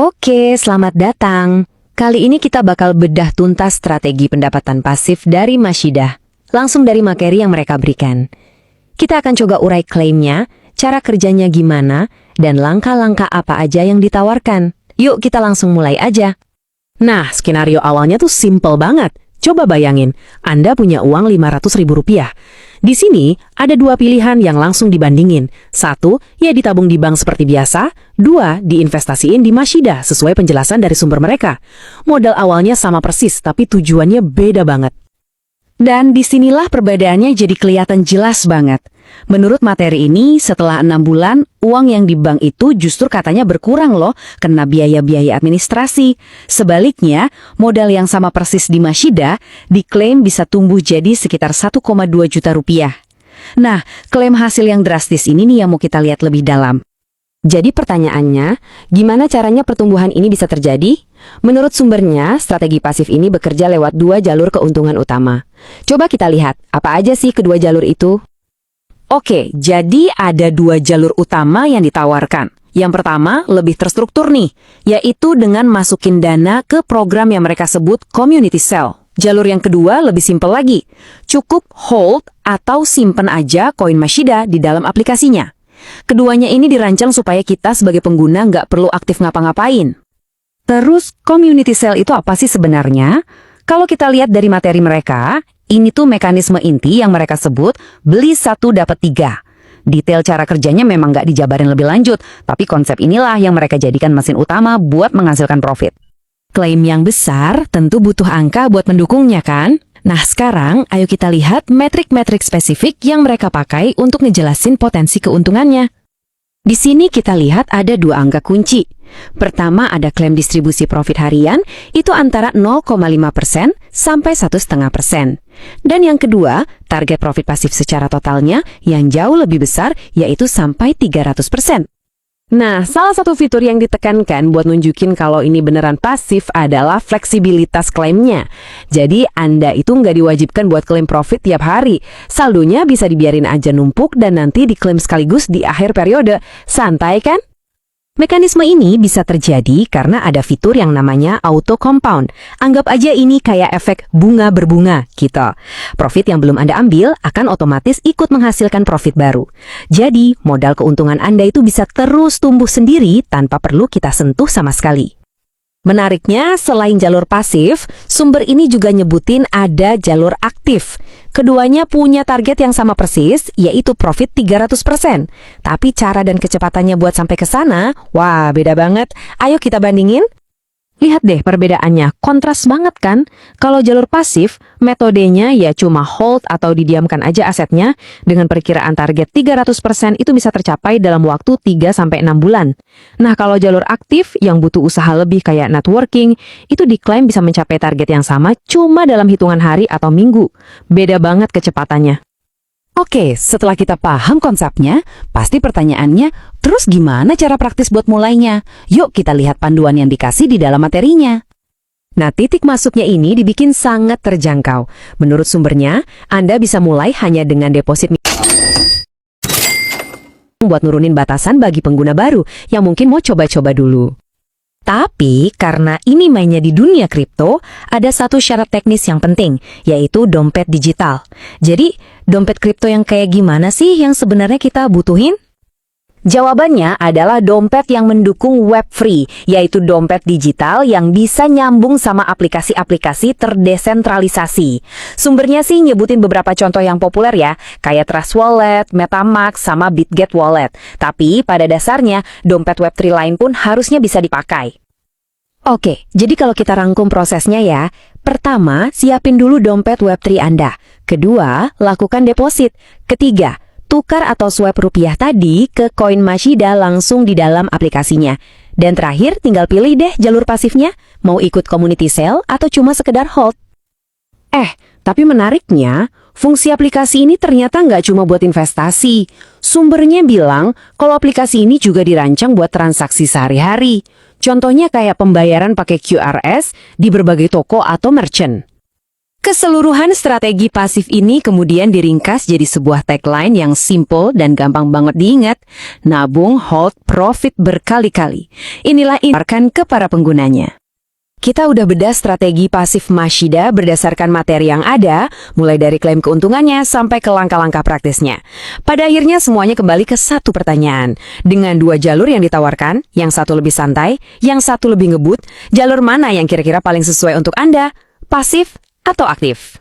Oke, selamat datang. Kali ini kita bakal bedah tuntas strategi pendapatan pasif dari Mashidah, langsung dari materi yang mereka berikan. Kita akan coba urai klaimnya, cara kerjanya gimana, dan langkah-langkah apa aja yang ditawarkan. Yuk kita langsung mulai aja. Nah, skenario awalnya tuh simple banget. Coba bayangin, Anda punya uang Rp500.000. Di sini, ada dua pilihan yang langsung dibandingin. Satu, ya ditabung di bank seperti biasa. Dua, diinvestasiin di Mashidah sesuai penjelasan dari sumber mereka. Modal awalnya sama persis, tapi tujuannya beda banget. Dan disinilah perbedaannya jadi kelihatan jelas banget. Menurut materi ini, setelah 6 bulan, uang yang di bank itu justru katanya berkurang loh, kena biaya-biaya administrasi. Sebaliknya, modal yang sama persis di Mashidah diklaim bisa tumbuh jadi sekitar 1,2 juta rupiah. Nah, klaim hasil yang drastis ini nih yang mau kita lihat lebih dalam. Jadi pertanyaannya, gimana caranya pertumbuhan ini bisa terjadi? Menurut sumbernya, strategi pasif ini bekerja lewat dua jalur keuntungan utama. Coba kita lihat, apa aja sih kedua jalur itu? Oke, jadi ada dua jalur utama yang ditawarkan. Yang pertama, lebih terstruktur nih, yaitu dengan masukin dana ke program yang mereka sebut Community Cell. Jalur yang kedua lebih simpel lagi, cukup hold atau simpen aja koin Mashidah di dalam aplikasinya. Keduanya ini dirancang supaya kita sebagai pengguna nggak perlu aktif ngapa-ngapain. Terus, Community Cell itu apa sih sebenarnya? Kalau kita lihat dari materi mereka, ini tuh mekanisme inti yang mereka sebut beli 1 dapat 3. Detail cara kerjanya memang nggak dijabarin lebih lanjut, tapi konsep inilah yang mereka jadikan mesin utama buat menghasilkan profit. Klaim yang besar tentu butuh angka buat mendukungnya kan? Nah sekarang, ayo kita lihat metrik-metrik spesifik yang mereka pakai untuk ngejelasin potensi keuntungannya. Di sini kita lihat ada dua angka kunci. Pertama ada klaim distribusi profit harian, itu antara 0,5% sampai 1,5%. Dan yang kedua, target profit pasif secara totalnya yang jauh lebih besar, yaitu sampai 300%. Nah, salah satu fitur yang ditekankan buat nunjukin kalau ini beneran pasif adalah fleksibilitas klaimnya. Jadi, Anda itu nggak diwajibkan buat klaim profit tiap hari. Saldonya bisa dibiarin aja numpuk dan nanti diklaim sekaligus di akhir periode. Santai kan? Mekanisme ini bisa terjadi karena ada fitur yang namanya auto compound. Anggap aja ini kayak efek bunga berbunga gitu. Profit yang belum Anda ambil akan otomatis ikut menghasilkan profit baru. Jadi, modal keuntungan Anda itu bisa terus tumbuh sendiri tanpa perlu kita sentuh sama sekali. Menariknya, selain jalur pasif, sumber ini juga nyebutin ada jalur aktif. Keduanya punya target yang sama persis, yaitu profit 300%. Tapi cara dan kecepatannya buat sampai ke sana, wah beda banget. Ayo kita bandingin. Lihat deh perbedaannya, kontras banget kan? Kalau jalur pasif, metodenya ya cuma hold atau didiamkan aja asetnya, dengan perkiraan target 300% itu bisa tercapai dalam waktu 3-6 bulan. Nah kalau jalur aktif yang butuh usaha lebih kayak networking, itu diklaim bisa mencapai target yang sama cuma dalam hitungan hari atau minggu. Beda banget kecepatannya. Oke, setelah kita paham konsepnya, pasti pertanyaannya, terus gimana cara praktis buat mulainya? Yuk kita lihat panduan yang dikasih di dalam materinya. Nah, titik masuknya ini dibikin sangat terjangkau. Menurut sumbernya, Anda bisa mulai hanya dengan deposit buat nurunin batasan bagi pengguna baru yang mungkin mau coba-coba dulu. Tapi karena ini mainnya di dunia kripto, ada satu syarat teknis yang penting, yaitu dompet digital. Jadi, dompet kripto yang kayak gimana sih yang sebenarnya kita butuhin? Jawabannya adalah dompet yang mendukung Web3, yaitu dompet digital yang bisa nyambung sama aplikasi-aplikasi terdesentralisasi. Sumbernya sih nyebutin beberapa contoh yang populer ya, kayak Trust Wallet, MetaMask, sama Bitget Wallet. Tapi pada dasarnya, dompet Web3 lain pun harusnya bisa dipakai. Oke, jadi kalau kita rangkum prosesnya ya, pertama, siapin dulu dompet Web3 Anda. Kedua, lakukan deposit. Ketiga, tukar atau swipe rupiah tadi ke koin Mashidah langsung di dalam aplikasinya. Dan terakhir, tinggal pilih deh jalur pasifnya, mau ikut community sale atau cuma sekedar hold. Tapi menariknya, fungsi aplikasi ini ternyata nggak cuma buat investasi. Sumbernya bilang kalau aplikasi ini juga dirancang buat transaksi sehari-hari. Contohnya kayak pembayaran pakai QRS di berbagai toko atau merchant. Keseluruhan strategi pasif ini kemudian diringkas jadi sebuah tagline yang simple dan gampang banget diingat. Nabung, hold, profit berkali-kali. Inilah infokan ke para penggunanya. Kita udah bedah strategi pasif Mashida berdasarkan materi yang ada, mulai dari klaim keuntungannya sampai ke langkah-langkah praktisnya. Pada akhirnya semuanya kembali ke satu pertanyaan. Dengan dua jalur yang ditawarkan, yang satu lebih santai, yang satu lebih ngebut, jalur mana yang kira-kira paling sesuai untuk Anda? Pasif atau aktif?